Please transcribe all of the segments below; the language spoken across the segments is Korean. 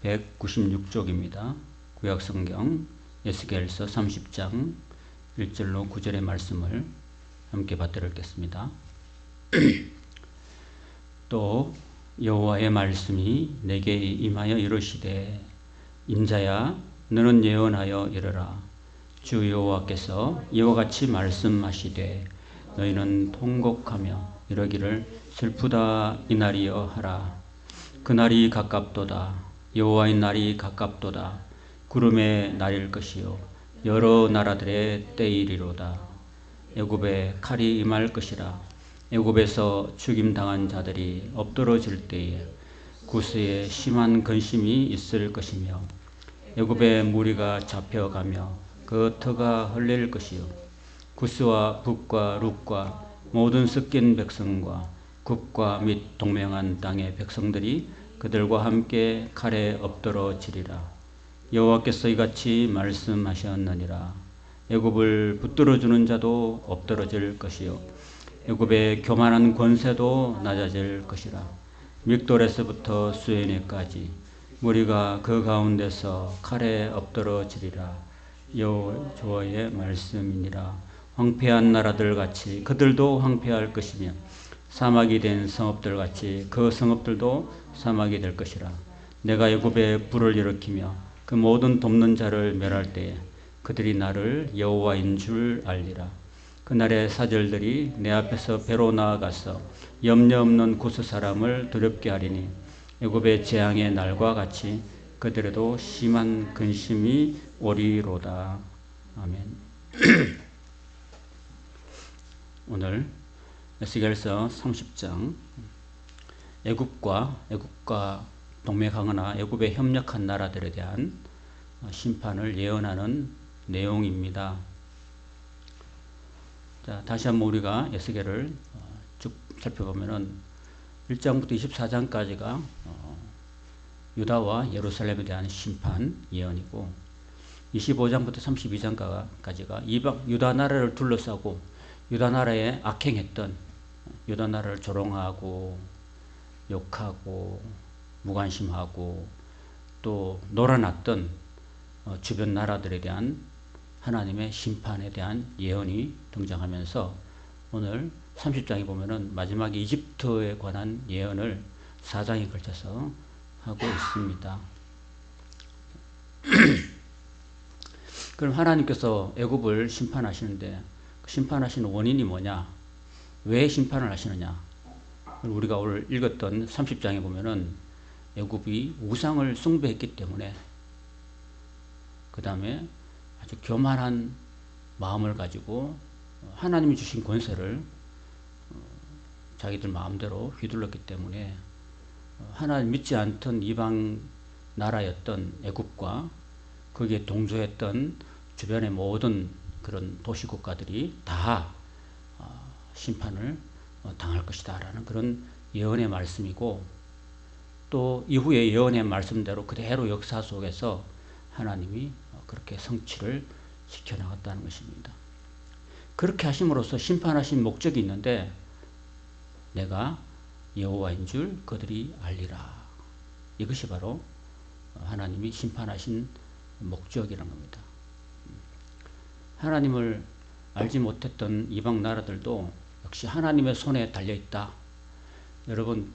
1196쪽입니다. 구약성경 에스겔서 30장 1절로 9절의 말씀을 함께 받들어 읽겠습니다. 또 여호와의 말씀이 내게 임하여 이르시되 인자야 너는 예언하여 이르라. 주 여호와께서 이와 같이 말씀하시되 너희는 통곡하며 이러기를 슬프다 이 날이여 하라. 그날이 가깝도다. 여호와의 날이 가깝도다. 구름의 날일 것이요 여러 나라들의 때이리로다. 애굽에 칼이 임할 것이라. 애굽에서 죽임당한 자들이 엎드러질 때에 구스에 심한 근심이 있을 것이며 애굽의 무리가 잡혀가며 그 터가 흘릴 것이요 구스와 북과 룻과 모든 섞인 백성과 국과 및 동맹한 땅의 백성들이 그들과 함께 칼에 엎드러지리라. 여호와께서 이같이 말씀하셨느니라. 애굽을 붙들어주는 자도 엎드러질 것이요 애굽의 교만한 권세도 낮아질 것이라. 믹돌에서부터 수에네까지 무리가 그 가운데서 칼에 엎드러지리라. 여호와의 말씀이니라. 황폐한 나라들 같이 그들도 황폐할 것이며 사막이 된 성읍들 같이 그 성읍들도 사막이 될 것이라. 내가 애굽에 불을 일으키며 그 모든 돕는 자를 멸할 때에 그들이 나를 여호와인 줄 알리라. 그날의 사절들이 내 앞에서 배로 나아가서 염려 없는 구스 사람을 두렵게 하리니 애굽의 재앙의 날과 같이 그들에도 심한 근심이 오리로다. 아멘. 오늘 에스겔서 30장 애굽과 동맹하거나 애굽에 협력한 나라들에 대한 심판을 예언하는 내용입니다. 자, 다시 한번 우리가 에스겔을 쭉 살펴보면은 1장부터 24장까지가 유다와 예루살렘에 대한 심판 예언이고 25장부터 32장까지가 유다 나라를 둘러싸고 유다 나라에 악행했던 유다 나라를 조롱하고 욕하고 무관심하고 또 놀아났던 주변 나라들에 대한 하나님의 심판에 대한 예언이 등장하면서 오늘 30장에 보면은 마지막에 이집트에 관한 예언을 4장에 걸쳐서 하고 있습니다. 그럼 하나님께서 애굽을 심판하시는데 그 심판하시는 원인이 뭐냐? 왜 심판을 하시느냐? 우리가 오늘 읽었던 30장에 보면은 애굽이 우상을 숭배했기 때문에 그 다음에 아주 교만한 마음을 가지고 하나님이 주신 권세를 자기들 마음대로 휘둘렀기 때문에 하나님 믿지 않던 이방 나라였던 애굽과 거기에 동조했던 주변의 모든 그런 도시 국가들이 다 심판을 당할 것이다 라는 그런 예언의 말씀이고 또 이후의 예언의 말씀대로 그대로 역사 속에서 하나님이 그렇게 성취를 시켜나갔다는 것입니다. 그렇게 하심으로써 심판하신 목적이 있는데 내가 여호와인 줄 그들이 알리라. 이것이 바로 하나님이 심판하신 목적이라는 겁니다. 하나님을 알지 못했던 이방 나라들도 역시 하나님의 손에 달려있다. 여러분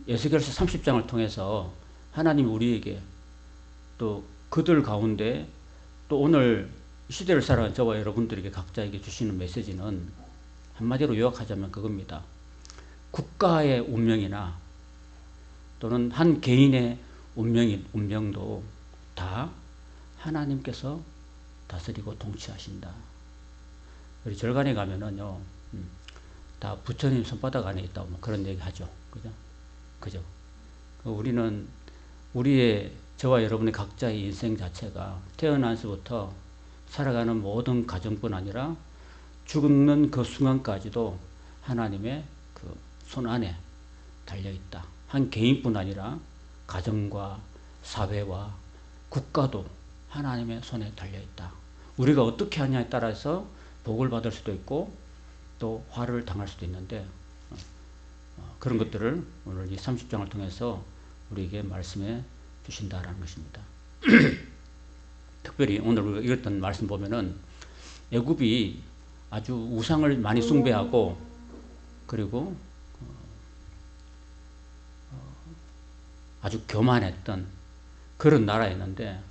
에스겔서 30장을 통해서 하나님이 우리에게 또 그들 가운데 또 오늘 시대를 살아가는 저와 여러분들에게 각자에게 주시는 메시지는 한마디로 요약하자면 그겁니다. 국가의 운명이나 또는 한 개인의 운명도 다 하나님께서 다스리고 통치하신다. 우리 절간에 가면은요, 다 부처님 손바닥 안에 있다고 뭐 그런 얘기 하죠. 그죠? 우리는 저와 여러분의 각자의 인생 자체가 태어나서부터 살아가는 모든 가정뿐 아니라 죽는 그 순간까지도 하나님의 그 손 안에 달려있다. 한 개인뿐 아니라 가정과 사회와 국가도 하나님의 손에 달려있다. 우리가 어떻게 하냐에 따라서 복을 받을 수도 있고 또 화를 당할 수도 있는데 그런 것들을 오늘 이 30장을 통해서 우리에게 말씀해 주신다라는 것입니다. 특별히 오늘 우리가 읽었던 말씀 보면은 애굽이 아주 우상을 많이 숭배하고 그리고 아주 교만했던 그런 나라였는데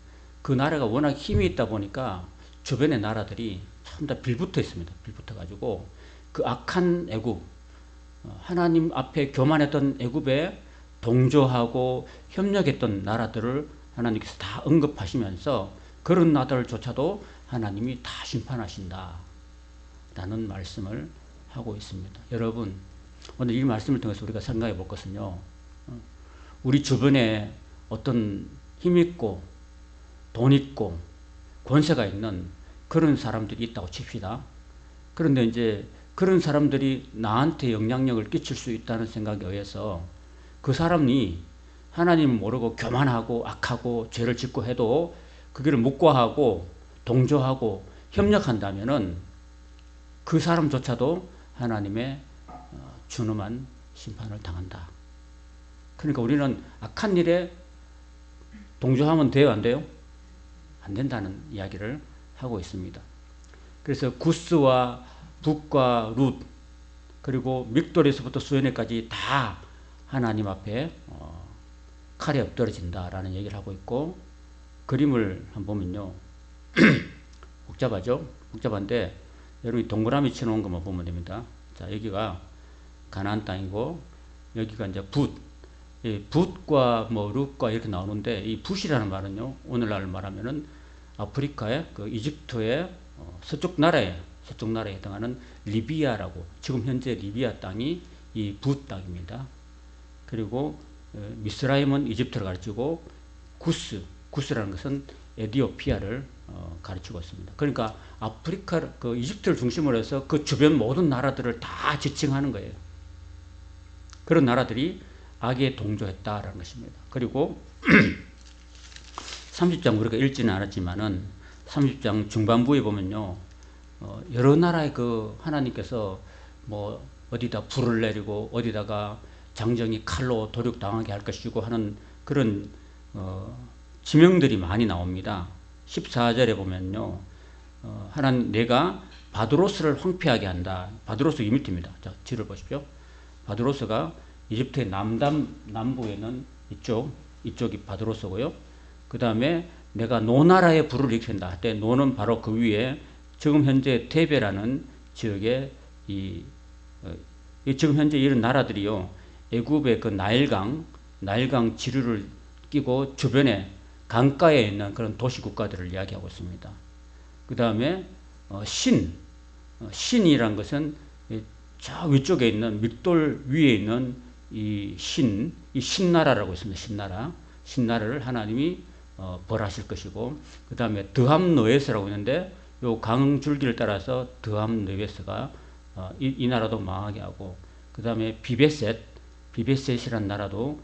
그 나라가 워낙 힘이 있다 보니까 주변의 나라들이 전부 다 빌붙어 있습니다. 빌붙어 가지고 그 악한 애굽, 하나님 앞에 교만했던 애굽에 동조하고 협력했던 나라들을 하나님께서 다 언급하시면서 그런 나라들조차도 하나님이 다 심판하신다 라는 말씀을 하고 있습니다. 여러분, 오늘 이 말씀을 통해서 우리가 생각해 볼 것은요, 우리 주변에 어떤 힘있고 돈 있고 권세가 있는 그런 사람들이 있다고 칩시다. 그런데 이제 그런 사람들이 나한테 영향력을 끼칠 수 있다는 생각에 의해서 그 사람이 하나님을 모르고 교만하고 악하고 죄를 짓고 해도 그 길을 묵과하고 동조하고 협력한다면은 그 사람조차도 하나님의 준엄한 심판을 당한다. 그러니까 우리는 악한 일에 동조하면 돼요, 안 돼요? 안 된다는 이야기를 하고 있습니다. 그래서 구스와 북과 룻 그리고 믹돌에서부터 수에네까지 다 하나님 앞에 칼에 엎드러진다라는 얘기를 하고 있고, 그림을 한번 보면요 복잡하죠? 복잡한데 여러분이 동그라미 쳐놓은 것만 보면 됩니다. 자, 여기가 가나안 땅이고 여기가 이제 붓과 뭐 룻과 이렇게 나오는데, 이 붓이라는 말은요 오늘날 말하면은 아프리카의 그 이집트의 서쪽 나라에 해당하는 리비아라고, 지금 현재 리비아 땅이 이 붓 땅입니다. 그리고 미스라임은 이집트를 가르치고 구스라는 것은 에디오피아를 가르치고 있습니다. 그러니까 아프리카 그 이집트를 중심으로 해서 그 주변 모든 나라들을 다 지칭하는 거예요. 그런 나라들이 악에 동조했다라는 것입니다. 그리고 30장 우리가 읽지는 않았지만은 30장 중반부에 보면요, 여러 나라의 그 하나님께서 뭐 어디다 불을 내리고 어디다가 장정이 칼로 도륙당하게 할 것이고 하는 그런 지명들이 많이 나옵니다. 14절에 보면요, 하나님 내가 바드로스를 황폐하게 한다. 바드로스 이 밑입니다. 자, 지를 보십시오. 바드로스가 이집트의 남부에 있는 이쪽이 바드로스고요. 그 다음에 내가 노나라에 불을 일으킨다 할 때 노는 바로 그 위에 지금 현재 테베라는 지역에 지금 현재 이런 나라들이요, 애굽의 그 나일강 지류를 끼고 주변에 강가에 있는 그런 도시 국가들을 이야기하고 있습니다. 그 다음에 신이란 것은 저 위쪽에 있는 믹돌 위에 있는 이 신나라라고 있습니다. 신나라를 하나님이 벌하실 것이고, 그 다음에 드함느에스라고 있는데 요 강줄기를 따라서 드함느에스가 이 나라도 망하게 하고, 그 다음에 비베셋이라는 나라도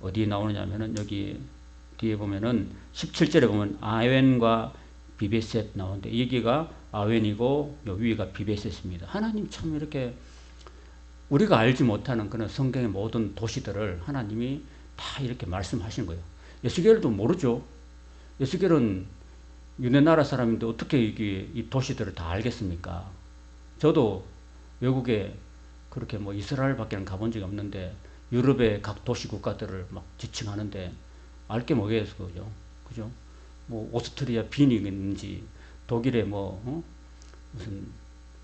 어디에 나오느냐면은 여기 뒤에 보면은 17절에 보면 아웬과 비베셋 나오는데 여기가 아웬이고 요 위가 비베셋입니다. 하나님 참 이렇게 우리가 알지 못하는 그런 성경의 모든 도시들을 하나님이 다 이렇게 말씀하시는 거예요. 에스겔도 모르죠. 에스겔은 유대 나라 사람인데 어떻게 이 도시들을 다 알겠습니까? 저도 외국에 그렇게 뭐 이스라엘밖에는 가본 적이 없는데 유럽의 각 도시 국가들을 막 지칭하는데 알게 뭐겠어, 그죠? 뭐 오스트리아 빈이 있는지 독일에 무슨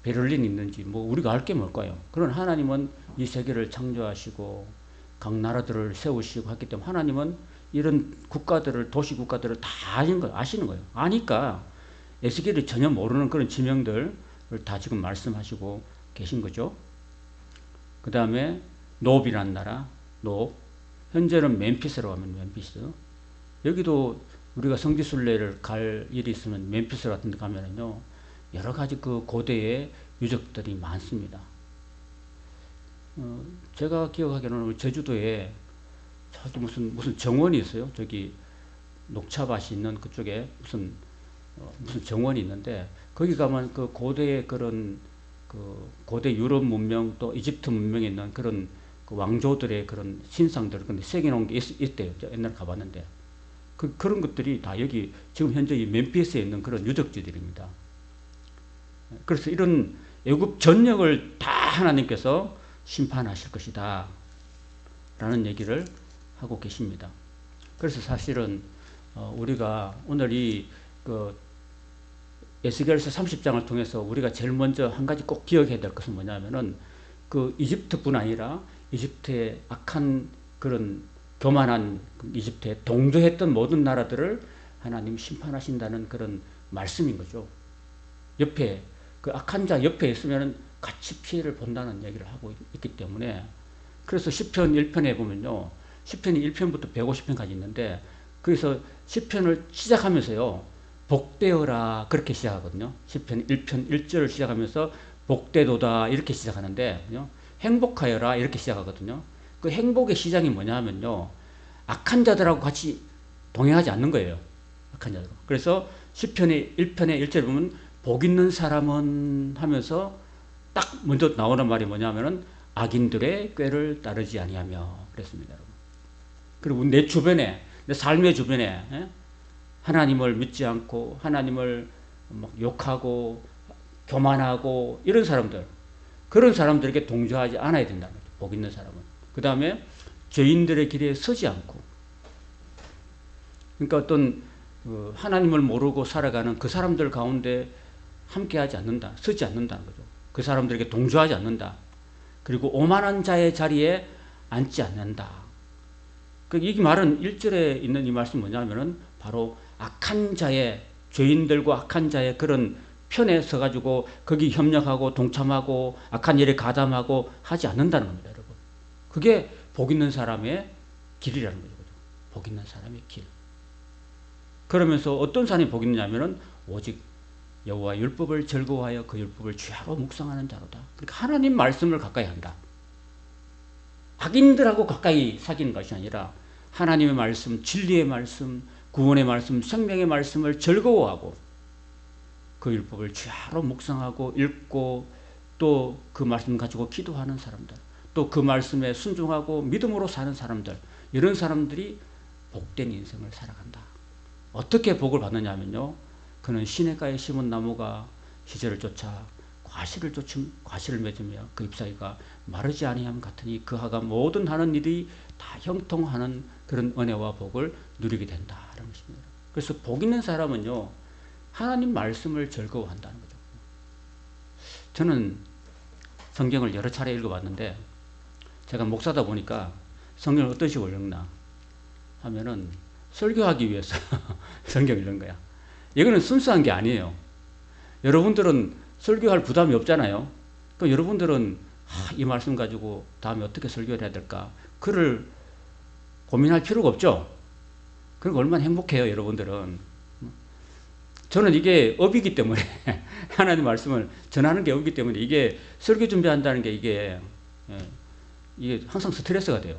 베를린 있는지 뭐 우리가 알 게 뭘까요? 그런 하나님은 이 세계를 창조하시고 각 나라들을 세우시고 했기 때문에 하나님은 이런 국가들을 도시 국가들을 다 아시는 거예요. 아니까 에스겔이 전혀 모르는 그런 지명들을 다 지금 말씀하시고 계신 거죠. 그 다음에 노비란 나라, 현재는 멤피스라고 하면 멤피스. 여기도 우리가 성지순례를 갈 일이 있으면 멤피스 같은 데 가면은요, 여러 가지 그 고대의 유적들이 많습니다. 제가 기억하기로는 제주도에 저기 무슨 정원이 있어요. 저기 녹차밭이 있는 그쪽에 무슨 정원이 있는데 거기 가면 그 고대의 그런 그 고대 유럽 문명 또 이집트 문명에 있는 그런 그 왕조들의 그런 신상들 근데 새겨놓은 게 있대요. 옛날에 가봤는데 그런 것들이 다 여기 지금 현재 이 멤피스에 있는 그런 유적지들입니다. 그래서 이런 애굽 전역을 다 하나님께서 심판하실 것이다 라는 얘기를 하고 계십니다. 그래서 사실은 우리가 오늘 그 에스겔서 30장을 통해서 우리가 제일 먼저 한 가지 꼭 기억해야 될 것은 뭐냐면은 그 이집트뿐 아니라 이집트의 악한 그런 교만한 이집트에 동조했던 모든 나라들을 하나님 심판하신다는 그런 말씀인 거죠. 옆에 그 악한 자 옆에 있으면 같이 피해를 본다는 얘기를 하고 있기 때문에 그래서 시편 1편에 보면요. 시편이 1편부터 150편까지 있는데 그래서 시편을 시작하면서요. 복되어라 그렇게 시작하거든요. 시편 1편 1절을 시작하면서 복되도다 이렇게 시작하는데 행복하여라 이렇게 시작하거든요. 그 행복의 시작이 뭐냐 하면요. 악한 자들하고 같이 동행하지 않는 거예요. 악한 자들. 그래서 시편의 1편의 1절에 보면 복 있는 사람은 하면서 딱 먼저 나오는 말이 뭐냐면은 악인들의 꾀를 따르지 아니하며 그랬습니다. 여러분. 그리고 내 주변에 내 삶의 주변에 하나님을 믿지 않고 하나님을 막 욕하고 교만하고 이런 사람들 그런 사람들에게 동조하지 않아야 된다는 거죠. 복 있는 사람은. 그 다음에 죄인들의 길에 서지 않고 그러니까 어떤 하나님을 모르고 살아가는 그 사람들 가운데 함께하지 않는다. 서지 않는다는 거죠. 그 사람들에게 동조하지 않는다. 그리고 오만한 자의 자리에 앉지 않는다. 이 말은 1절에 있는 이 말씀이 뭐냐면은 바로 악한 자의 죄인들과 악한 자의 그런 편에 서가지고 거기 협력하고 동참하고 악한 일에 가담하고 하지 않는다는 겁니다, 여러분. 그게 복 있는 사람의 길이라는 거죠. 복 있는 사람의 길. 그러면서 어떤 사람이 복 있느냐면은 오직 여호와 율법을 즐거워하여 그 율법을 주야로 묵상하는 자로다. 그러니까 하나님 말씀을 가까이 한다. 악인들하고 가까이 사귀는 것이 아니라 하나님의 말씀, 진리의 말씀, 구원의 말씀, 생명의 말씀을 즐거워하고 그 율법을 주야로 묵상하고 읽고 또 그 말씀 가지고 기도하는 사람들, 또 그 말씀에 순종하고 믿음으로 사는 사람들, 이런 사람들이 복된 인생을 살아간다. 어떻게 복을 받느냐 하면요. 그는 시냇가에 심은 나무가 시절을 쫓아 과실을 맺으며 그 잎사귀가 마르지 아니함 같으니 그 하가 모든 하는 일이 다 형통하는 그런 은혜와 복을 누리게 된다라는 것입니다. 그래서 복 있는 사람은요. 하나님 말씀을 즐거워한다는 거죠. 저는 성경을 여러 차례 읽어봤는데 제가 목사다 보니까 성경을 어떤 식으로 읽나 하면은 설교하기 위해서 성경을 읽는 거야. 이거는 순수한 게 아니에요. 여러분들은 설교할 부담이 없잖아요. 그러니까 여러분들은 이 말씀 가지고 다음에 어떻게 설교를 해야 될까? 그를 고민할 필요가 없죠. 그리고 얼마나 행복해요, 여러분들은. 저는 이게 업이기 때문에 하나님 말씀을 전하는 게 업이기 때문에 이게 설교 준비한다는 게 이게 항상 스트레스가 돼요.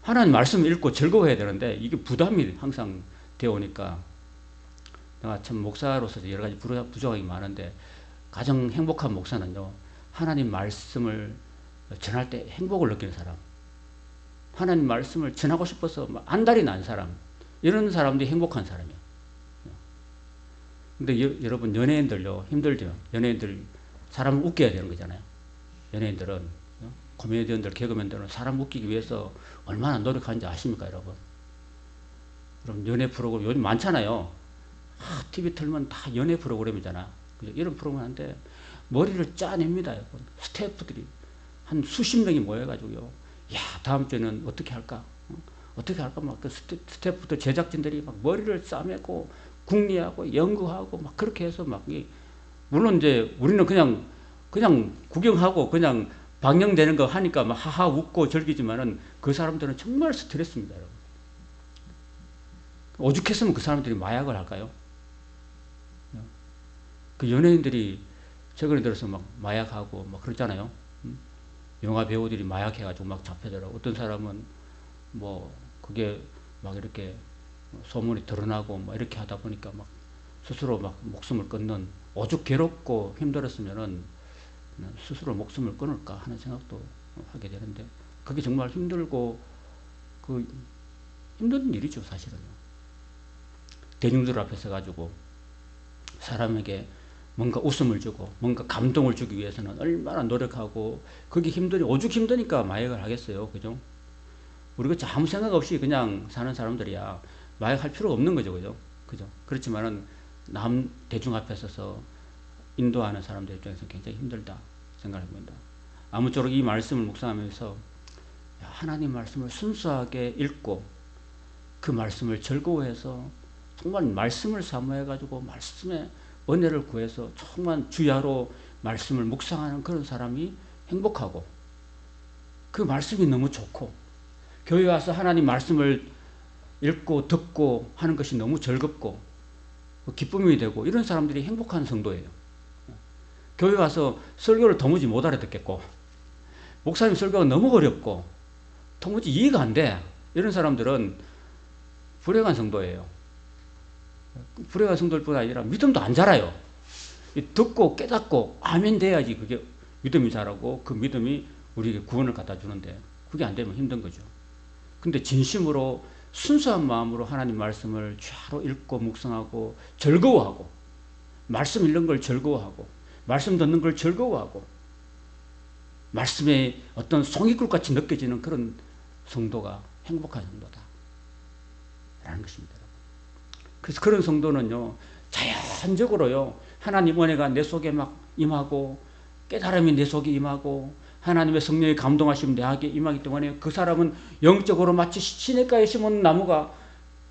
하나님 말씀 읽고 즐거워해야 되는데 이게 부담이 항상 되어 오니까 내가 참 목사로서 여러 가지 부족함이 많은데 가장 행복한 목사는요. 하나님 말씀을 전할 때 행복을 느끼는 사람. 하나님 말씀을 전하고 싶어서 안달이 난 사람. 이런 사람들이 행복한 사람이에요. 근데 여러분 연예인들요. 힘들죠. 연예인들 사람을 웃겨야 되는 거잖아요. 연예인들은 코미디언들, 개그맨들은 사람 웃기기 위해서 얼마나 노력하는지 아십니까, 여러분? 그럼 연예 프로그램 요즘 많잖아요. TV 틀면 다 연예 프로그램이잖아. 이런 프로그램 하는데 머리를 짜냅니다, 여러분. 스태프들이 한 수십 명이 모여가지고요. 야, 다음 주에는 어떻게 할까? 어떻게 할까? 막 그 스태프들, 제작진들이 막 머리를 싸매고 궁리하고 연구하고 막 그렇게 해서 막 물론 이제 우리는 그냥 구경하고 그냥 방영되는 거 하니까 막 하하 웃고 즐기지만은 그 사람들은 정말 스트레스입니다, 여러분. 오죽했으면 그 사람들이 마약을 할까요? 그 연예인들이 최근에 들어서 막 마약하고 막 그러잖아요. 영화 배우들이 마약해가지고 막 잡혀더라고. 어떤 사람은 뭐 그게 막 이렇게 소문이 드러나고 막 이렇게 하다 보니까 막 스스로 막 목숨을 끊는, 오죽 괴롭고 힘들었으면은 스스로 목숨을 끊을까 하는 생각도 하게 되는데 그게 정말 힘들고 그 힘든 일이죠, 사실은요. 대중들 앞에 서 가지고 사람에게 뭔가 웃음을 주고 뭔가 감동을 주기 위해서는 얼마나 노력하고 그게 오죽 힘드니까 마약을 하겠어요. 그죠? 우리가 아무 생각 없이 그냥 사는 사람들이야 마약 할 필요가 없는 거죠. 그죠? 그죠? 그렇지만은 남 대중 앞에 서서 인도하는 사람들 입장에서 굉장히 힘들다 생각합니다. 아무쪼록 이 말씀을 묵상하면서 하나님 말씀을 순수하게 읽고 그 말씀을 즐거워해서 정말 말씀을 사모해가지고 말씀의 은혜를 구해서 정말 주야로 말씀을 묵상하는 그런 사람이 행복하고 그 말씀이 너무 좋고 교회 와서 하나님 말씀을 읽고 듣고 하는 것이 너무 즐겁고 기쁨이 되고 이런 사람들이 행복한 성도예요. 교회 와서 설교를 도무지 못 알아듣겠고 목사님 설교가 너무 어렵고 도무지 이해가 안 돼. 이런 사람들은 불행한 성도예요. 불행한 성도일 뿐 아니라 믿음도 안 자라요. 듣고 깨닫고 아멘 돼야지 그게 믿음이 자라고 그 믿음이 우리에게 구원을 갖다 주는데 그게 안 되면 힘든 거죠. 근데 진심으로 순수한 마음으로 하나님 말씀을 쫙 읽고 묵상하고 즐거워하고 말씀 읽는 걸 즐거워하고 말씀 듣는 걸 즐거워하고 말씀에 어떤 송이꿀같이 느껴지는 그런 성도가 행복한 성도다 라는 것입니다. 그래서 그런 성도는요 자연적으로요 하나님 은혜가 내 속에 막 임하고 깨달음이 내 속에 임하고 하나님의 성령의 감동하심이 내게 임하기 때문에 그 사람은 영적으로 마치 시냇가에 심은 나무가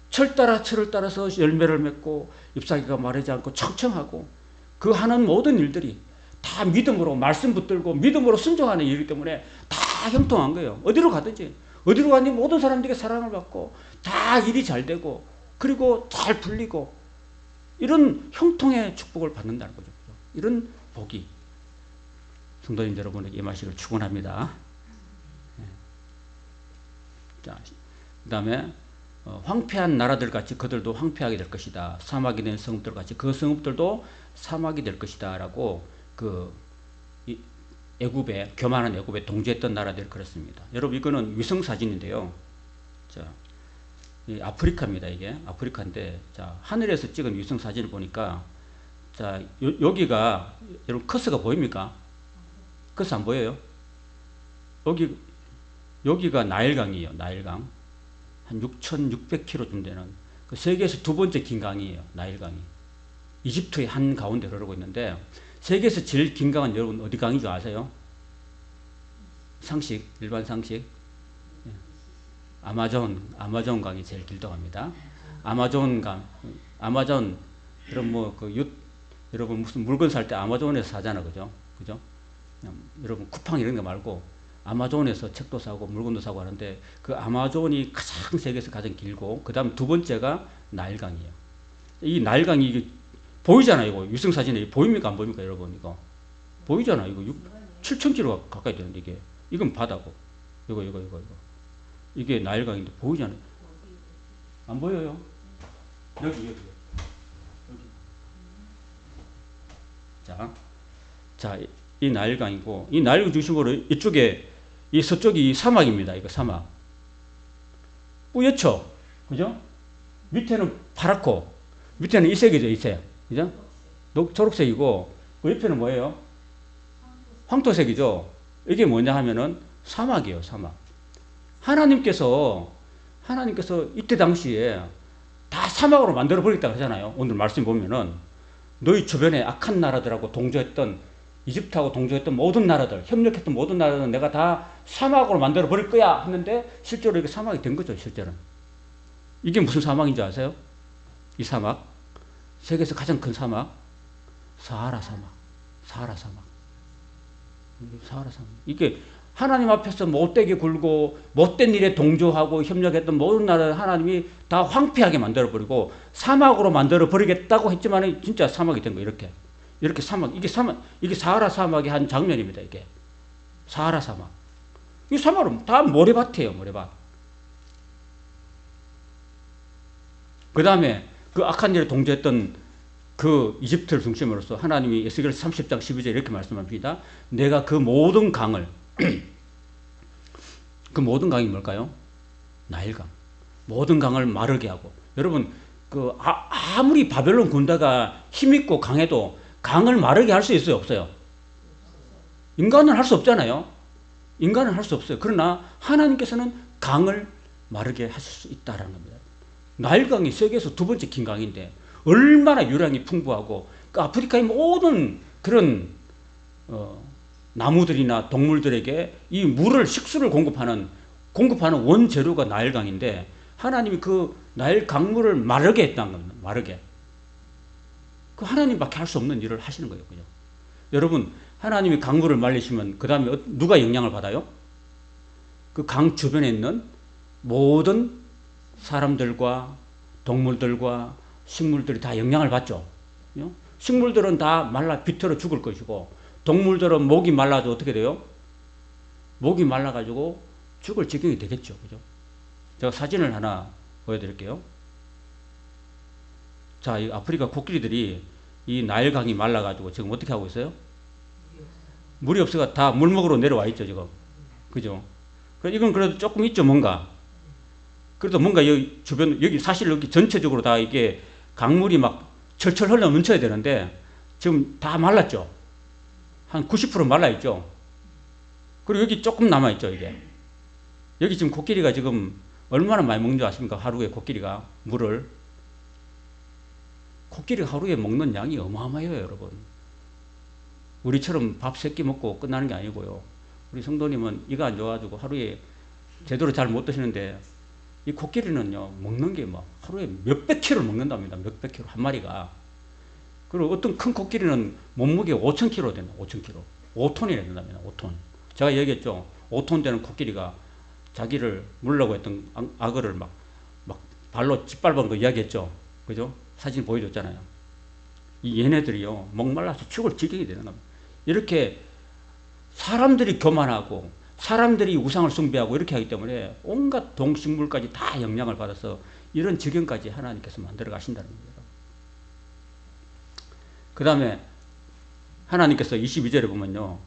철 따라 철을 따라서 열매를 맺고 잎사귀가 마르지 않고 청청하고 그 하는 모든 일들이 다 믿음으로 말씀 붙들고 믿음으로 순종하는 일이기 때문에 다 형통한 거예요. 어디로 가든지 어디로 가든지 모든 사람들에게 사랑을 받고 다 일이 잘 되고 그리고 잘 풀리고 이런 형통의 축복을 받는다는 거죠. 이런 복이 성도님 여러분에게 임하시기를 축원합니다. 자, 그 다음에 황폐한 나라들 같이 그들도 황폐하게 될 것이다. 사막이 된 성읍들 같이 그 성읍들도 사막이 될 것이다 라고 그 애굽에 교만한 애굽에 동조했던 나라들 그렇습니다. 여러분 이거는 위성 사진인데요. 자, 이 아프리카입니다. 이게 아프리카인데 자 하늘에서 찍은 위성 사진을 보니까 자 여기가 여러분 커서가 보입니까? 커서 안 보여요? 여기가 나일강이에요. 나일강 한 6,600km 되는 그 세계에서 두 번째 긴 강이에요. 나일강이 이집트의 한 가운데 흐르고 있는데 세계에서 제일 긴 강은 여러분 어디 강인 줄 아세요? 상식 일반 상식 아마존 강이 제일 길다고 합니다. 아마존 여러분 여러분 무슨 물건 살 때 아마존에서 사잖아, 그죠? 여러분 쿠팡 이런 거 말고 아마존에서 책도 사고 물건도 사고 하는데 그 아마존이 가장 세계에서 가장 길고 그 다음 두 번째가 나일강이에요. 이 나일강이 이게 보이잖아요. 이거 위성 사진에 보입니까 안 보입니까 여러분 이거 보이잖아요. 이거 7,000km 가까이 되는데 이건 바다고 이거 이게 나일강인데 보이잖아요. 안 보여요? 여기. 자, 이 나일강이고 이 나일강 중심으로 이쪽에 이 서쪽이 사막입니다. 이거 사막. 뿌옇죠? 그죠? 밑에는 파랗고 밑에는 이색이죠, 이색. 그죠? 초록색이고 그 옆에는 뭐예요? 황토색이죠. 이게 뭐냐 하면은 사막이에요, 사막. 하나님께서 이때 당시에 다 사막으로 만들어 버리겠다고 하잖아요. 오늘 말씀 보면은 너희 주변에 악한 나라들하고 동조했던 이집트하고 동조했던 모든 나라들, 협력했던 모든 나라들은 내가 다 사막으로 만들어 버릴 거야 했는데 실제로 이게 사막이 된 거죠, 실제는. 이게 무슨 사막인지 아세요? 이 사막. 세계에서 가장 큰 사막. 사하라 사막. 이게 하나님 앞에서 못되게 굴고 못된 일에 동조하고 협력했던 모든 나라를 하나님이 다 황폐하게 만들어버리고 사막으로 만들어버리겠다고 했지만 진짜 사막이 된 거예요. 이렇게 사막. 이게 사하라 사막의 한 장면입니다. 이게 사하라 사막. 이 사막은 다 모래밭이에요. 모래밭. 그 다음에 그 악한 일에 동조했던 그 이집트를 중심으로서 하나님이 에스겔 30장 12절 이렇게 말씀합니다. 내가 그 모든 강을 그 모든 강이 뭘까요? 나일강. 모든 강을 마르게 하고. 여러분, 아무리 바벨론 군대가 힘있고 강해도 강을 마르게 할 수 있어요, 없어요? 인간은 할 수 없잖아요. 인간은 할 수 없어요. 그러나 하나님께서는 강을 마르게 하실 수 있다라는 겁니다. 나일강이 세계에서 두 번째 긴 강인데 얼마나 유량이 풍부하고 그 아프리카의 모든 그런 나무들이나 동물들에게 이 물을 식수를 공급하는 원재료가 나일강인데 하나님이 그 나일 강물을 마르게 했다는 겁니다. 마르게. 그 하나님밖에 할 수 없는 일을 하시는 거예요. 그죠? 여러분, 하나님이 강물을 말리시면 그 다음에 누가 영향을 받아요? 그 강 주변에 있는 모든 사람들과 동물들과 식물들이 다 영향을 받죠. 식물들은 다 말라 비틀어 죽을 것이고 동물들은 목이 말라서 어떻게 돼요? 목이 말라가지고 죽을 지경이 되겠죠. 그죠? 제가 사진을 하나 보여드릴게요. 자, 이 아프리카 코끼리들이 이 나일강이 말라가지고 지금 어떻게 하고 있어요? 물이 없어가 다 물먹으로 내려와 있죠, 지금. 그죠? 이건 그래도 조금 있죠, 뭔가. 그래도 뭔가 여기 주변, 여기 사실 여기 전체적으로 다 이게 강물이 막 철철 흘러 넘쳐야 되는데 지금 다 말랐죠? 한 90% 말라있죠? 그리고 여기 조금 남아있죠, 이게. 여기 지금 코끼리가 지금 얼마나 많이 먹는 줄 아십니까? 하루에 코끼리가 물을. 코끼리가 하루에 먹는 양이 어마어마해요, 여러분. 우리처럼 밥 3끼 먹고 끝나는 게 아니고요. 우리 성도님은 이가 안 좋아가지고 하루에 제대로 잘 못 드시는데 이 코끼리는요, 먹는 게 막 하루에 몇백 킬로를 먹는답니다. 몇백 킬로, 한 마리가. 그리고 어떤 큰 코끼리는 몸무게 5,000킬로 된다. 5,000킬로. 5톤이 된답니다. 5톤. 제가 얘기했죠. 5톤 되는 코끼리가 자기를 물려고 했던 악어를 막 발로 짓밟은 거 이야기했죠. 그죠? 사진 보여줬잖아요. 이 얘네들이요, 목말라서 죽을 지경이 되는 겁니다. 이렇게 사람들이 교만하고 사람들이 우상을 숭배하고 이렇게 하기 때문에 온갖 동식물까지 다 영향을 받아서 이런 지경까지 하나님께서 만들어 가신다는 겁니다. 그 다음에 하나님께서 22절에 보면요,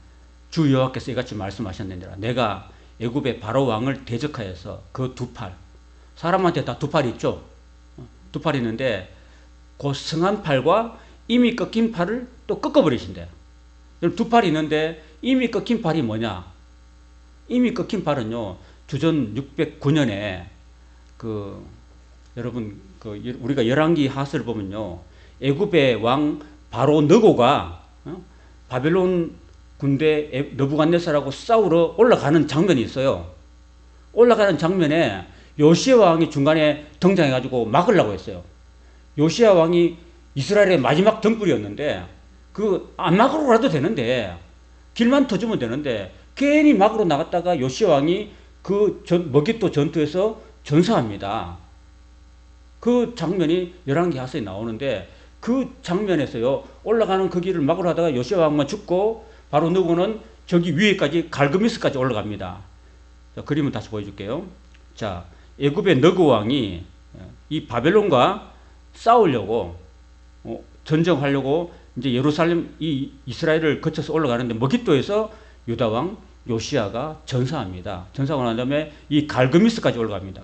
주 여호와께서 이같이 말씀하셨느니라. 내가 애굽의 바로 왕을 대적하여서 그 두 팔, 사람한테 다 두 팔이 있죠. 두 팔이 있는데 그 성한 팔과 이미 꺾인 팔을 또 꺾어버리신대요. 두 팔이 있는데 이미 꺾인 팔이 뭐냐? 이미 꺾인 팔은요, 주전 609년에 여러분 우리가 열왕기 하서를 보면요, 애굽의 왕 바로 느고가 바벨론 군대 느부갓네살하고 싸우러 올라가는 장면이 있어요. 올라가는 장면에 요시야 왕이 중간에 등장해가지고 막으려고 했어요. 요시야 왕이 이스라엘의 마지막 등불이었는데 안 막으러 가도 되는데 길만 터주면 되는데 괜히 막으로 나갔다가 요시야 왕이 머깃도 전투에서 전사합니다. 그 장면이 열왕기 하서에 나오는데 그 장면에서요, 올라가는 그 길을 막으러 하다가 요시야 왕만 죽고 바로 누구는 저기 위에까지 갈그미스까지 올라갑니다. 자, 그림을 다시 보여줄게요. 자, 애굽의 너그 왕이 이 바벨론과 싸우려고 전쟁하려고 이제 예루살렘 이 이스라엘을 거쳐서 올라가는데 머깃도에서 유다 왕 요시야가 전사합니다. 전사하고 난 다음에 이 갈그미스까지 올라갑니다.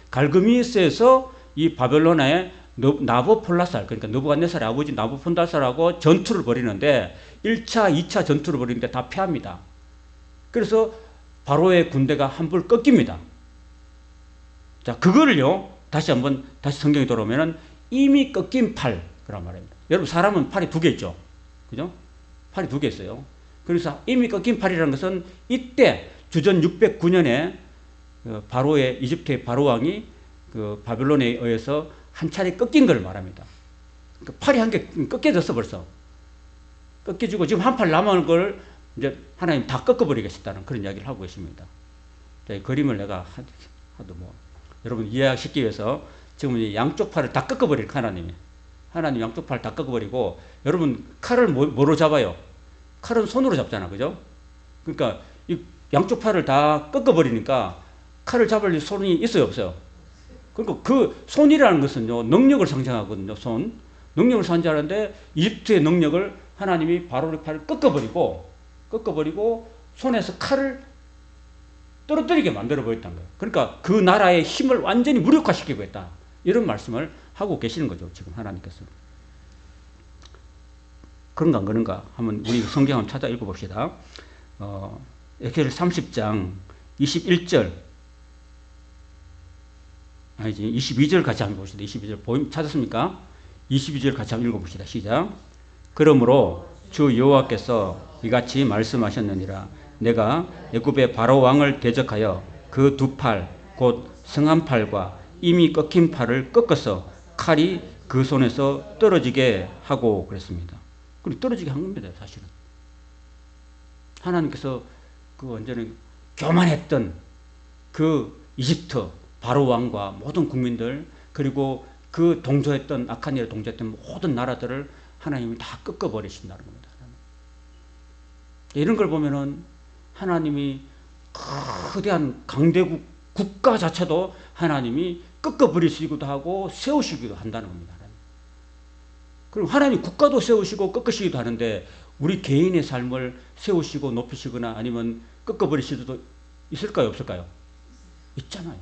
갈그미스에서 이 바벨론의 나부폴라살, 그러니까 느부갓네살의 아버지 나부폴라살하고 전투를 벌이는데 1차, 2차 전투를 벌이는데 다 패합니다. 그래서 바로의 군대가 한불 꺾입니다. 자, 그거를요, 다시 성경에 돌아오면은 이미 꺾인 팔, 그런 말입니다. 여러분, 사람은 팔이 2개 있죠? 그죠? 팔이 2개 있어요. 그래서 이미 꺾인 팔이라는 것은 이때 주전 609년에 바로의 이집트의 바로 왕이 바벨론에 의해서 한 차례 꺾인 걸 말합니다. 그러니까 팔이 한 개 꺾여졌어, 벌써. 꺾여지고 지금 한 팔 남은 걸 이제 하나님 다 꺾어버리겠다는 그런 이야기를 하고 계십니다. 자, 이 그림을 내가 하도 여러분 이해하시기 위해서 지금 양쪽 팔을 다 꺾어버릴 하나님 양쪽 팔 다 꺾어버리고, 여러분 칼을 뭐로 잡아요? 칼은 손으로 잡잖아, 그죠? 그러니까 이 양쪽 팔을 다 꺾어버리니까 칼을 잡을 손이 있어요, 없어요? 그러니까 그 손이라는 것은요, 능력을 상징하거든요. 능력을 상징하는데 이집트의 능력을 하나님이 바로의 팔을 꺾어버리고 손에서 칼을 떨어뜨리게 만들어 버렸다는 거예요. 그러니까 그 나라의 힘을 완전히 무력화시키고 있다. 이런 말씀을 하고 계시는 거죠. 지금 하나님께서. 그런가 안 그런가 한번 우리 성경 한번 찾아 읽어봅시다. 에스겔 30장 21절 아니지 22절 같이 한번 봅시다. 22절 찾았습니까? 22절 같이 한번 읽어봅시다. 시작. 그러므로 주 여호와께서 이같이 말씀하셨느니라. 내가 애굽의 바로 왕을 대적하여 그 두 팔 곧 성한 팔과 이미 꺾인 팔을 꺾어서 칼이 그 손에서 떨어지게 하고 그랬습니다. 그리고 떨어지게 한 겁니다. 사실은 하나님께서 그 완전히 교만했던 그 이집트 바로 왕과 모든 국민들 그리고 그 동조했던 악한 일에 동조했던 모든 나라들을 하나님이 다 꺾어버리신다는 겁니다. 이런 걸 보면은 하나님이 거대한 강대국 국가 자체도 하나님이 꺾어버리시기도 하고 세우시기도 한다는 겁니다. 그럼 하나님 국가도 세우시고 꺾으시기도 하는데 우리 개인의 삶을 세우시고 높이시거나 아니면 꺾어버리실 수도 있을까요? 없을까요? 있잖아요.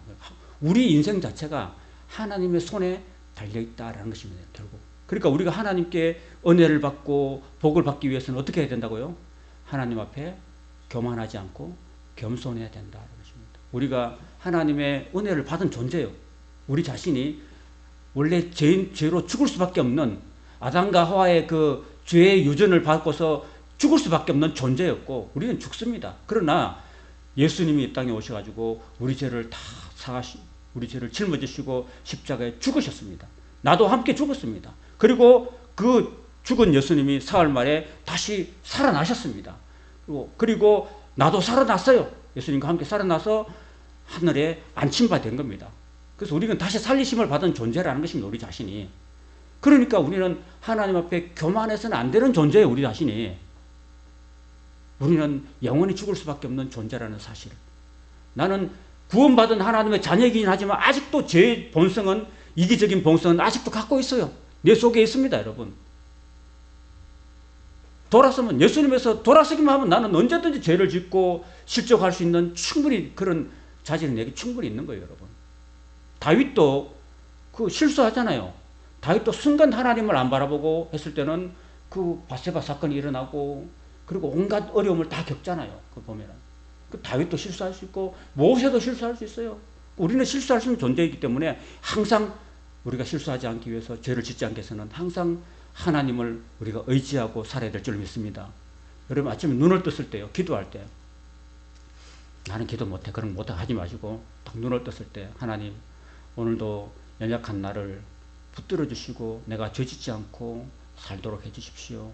우리 인생 자체가 하나님의 손에 달려있다라는 것입니다. 결국. 그러니까 우리가 하나님께 은혜를 받고 복을 받기 위해서는 어떻게 해야 된다고요? 하나님 앞에 교만하지 않고 겸손해야 된다는 것입니다. 우리가 하나님의 은혜를 받은 존재예요. 우리 자신이 원래 죄로 죽을 수밖에 없는 아담과 하와의 그 죄의 유전을 받고서 죽을 수밖에 없는 존재였고 우리는 죽습니다. 그러나 예수님이 이 땅에 오셔가지고 우리 죄를 다 우리 죄를 짊어지시고 십자가에 죽으셨습니다. 나도 함께 죽었습니다. 그리고 그 죽은 예수님이 사흘 만에 다시 살아나셨습니다. 그리고 나도 살아났어요. 예수님과 함께 살아나서 하늘에 안침바 된 겁니다. 그래서 우리는 다시 살리심을 받은 존재라는 것입니다. 우리 자신이. 그러니까 우리는 하나님 앞에 교만해서는 안 되는 존재예요. 우리 자신이. 우리는 영원히 죽을 수밖에 없는 존재라는 사실. 나는 구원받은 하나님의 자녀이긴 하지만 아직도 제 본성은 이기적인 본성은 아직도 갖고 있어요. 내 속에 있습니다. 여러분. 돌아서면 예수님에서 돌아서기만 하면 나는 언제든지 죄를 짓고 실족할 수 있는 충분히 그런 자질은 내게 충분히 있는 거예요. 여러분. 다윗도 그 실수하잖아요. 다윗도 순간 하나님을 안 바라보고 했을 때는 그 바세바 사건이 일어나고 그리고 온갖 어려움을 다 겪잖아요. 그 보면은. 그 다윗도 실수할 수 있고 모세도 실수할 수 있어요. 우리는 실수할 수 있는 존재이기 때문에 항상 우리가 실수하지 않기 위해서 죄를 짓지 않기 위해서는 항상 하나님을 우리가 의지하고 살아야 될 줄 믿습니다. 여러분 아침에 눈을 떴을 때요. 기도할 때 나는 기도 못해. 그런 거 하지 마시고 딱 눈을 떴을 때 하나님 오늘도 연약한 나를 붙들어 주시고 내가 죄짓지 않고 살도록 해 주십시오.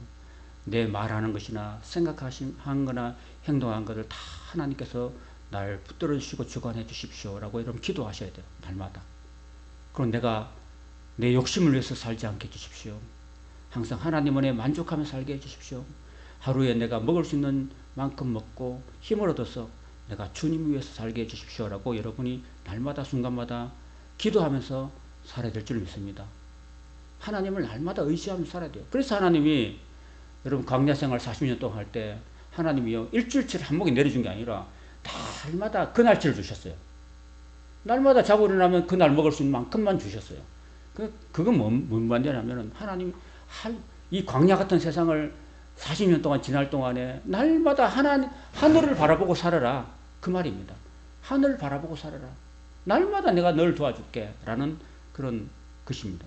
내 말하는 것이나 생각한 거나 행동한 것을 다 하나님께서 날 붙들어 주시고 주관해 주십시오. 라고 여러분 기도하셔야 돼요. 날마다. 그럼 내가 내 욕심을 위해서 살지 않게 해 주십시오. 항상 하나님 은혜에 만족하며 살게 해 주십시오. 하루에 내가 먹을 수 있는 만큼 먹고 힘을 얻어서 내가 주님 위해서 살게 해 주십시오. 라고 여러분이 날마다 순간마다 기도하면서 살아야 될 줄 믿습니다. 하나님을 날마다 의지하면서 살아야 돼요. 그래서 하나님이 여러분 광야생활 40년 동안 할 때 하나님이요 일주일치를 한 목에 내려준 게 아니라 날마다 그날치를 주셨어요. 날마다 자고 일어나면 그날 먹을 수 있는 만큼만 주셨어요. 그건 뭔 말이냐면 하나님 이 광야 같은 세상을 40년 동안 지날 동안에 날마다 하늘을 바라보고 살아라. 그 말입니다. 하늘을 바라보고 살아라. 날마다 내가 널 도와줄게 라는 그런 것입니다.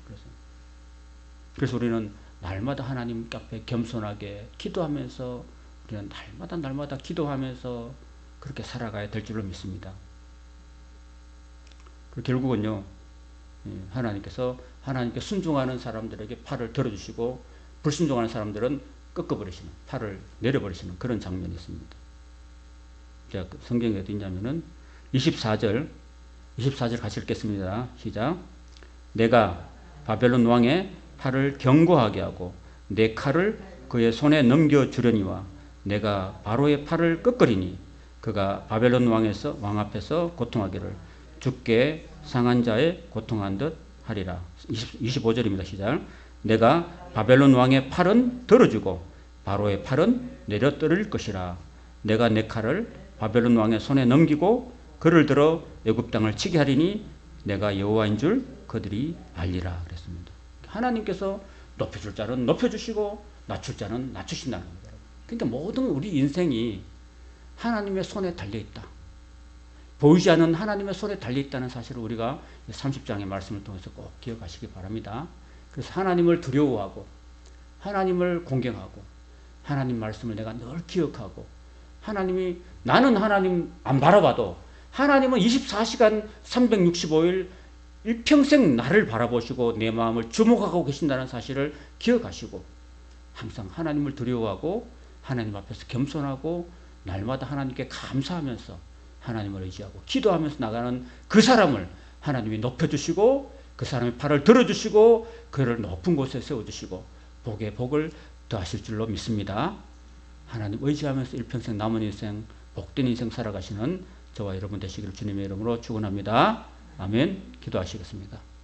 그래서 우리는 날마다 하나님 앞에 겸손하게 기도하면서 우리는 날마다 기도하면서 그렇게 살아가야 될 줄로 믿습니다. 결국은요 하나님께 순종하는 사람들에게 팔을 들어주시고 불순종하는 사람들은 꺾어버리시는 팔을 내려버리시는 그런 장면이 있습니다. 자, 성경에 어디 있냐면은 24절 같이 읽겠습니다. 시작. 내가 바벨론 왕의 팔을 견고하게 하고 내 칼을 그의 손에 넘겨주려니와 내가 바로의 팔을 꺾으리니 그가 바벨론 왕 앞에서 고통하기를 죽게 상한 자의 고통한 듯 하리라. 25절입니다. 시작. 내가 바벨론 왕의 팔은 들어주고 바로의 팔은 내려떨릴 것이라. 내가 내 칼을 바벨론 왕의 손에 넘기고 그를 들어 애굽 땅을 치게 하리니 내가 여호와인 줄 그들이 알리라 그랬습니다. 하나님께서 높여줄 자는 높여주시고 낮출 자는 낮추신다는 겁니다. 그러니까 모든 우리 인생이 하나님의 손에 달려있다. 보이지 않는 하나님의 손에 달려있다는 사실을 우리가 30장의 말씀을 통해서 꼭 기억하시기 바랍니다. 그래서 하나님을 두려워하고 하나님을 공경하고 하나님 말씀을 내가 늘 기억하고 하나님이 나는 하나님 안 바라봐도 하나님은 24시간 365일 일평생 나를 바라보시고 내 마음을 주목하고 계신다는 사실을 기억하시고 항상 하나님을 두려워하고 하나님 앞에서 겸손하고 날마다 하나님께 감사하면서 하나님을 의지하고 기도하면서 나가는 그 사람을 하나님이 높여주시고 그 사람의 팔을 들어주시고 그를 높은 곳에 세워주시고 복에 복을 더하실 줄로 믿습니다. 하나님 의지하면서 일평생 남은 인생 복된 인생 살아가시는 저와 여러분 되시기를 주님의 이름으로 축원합니다. 아멘. 기도하시겠습니다.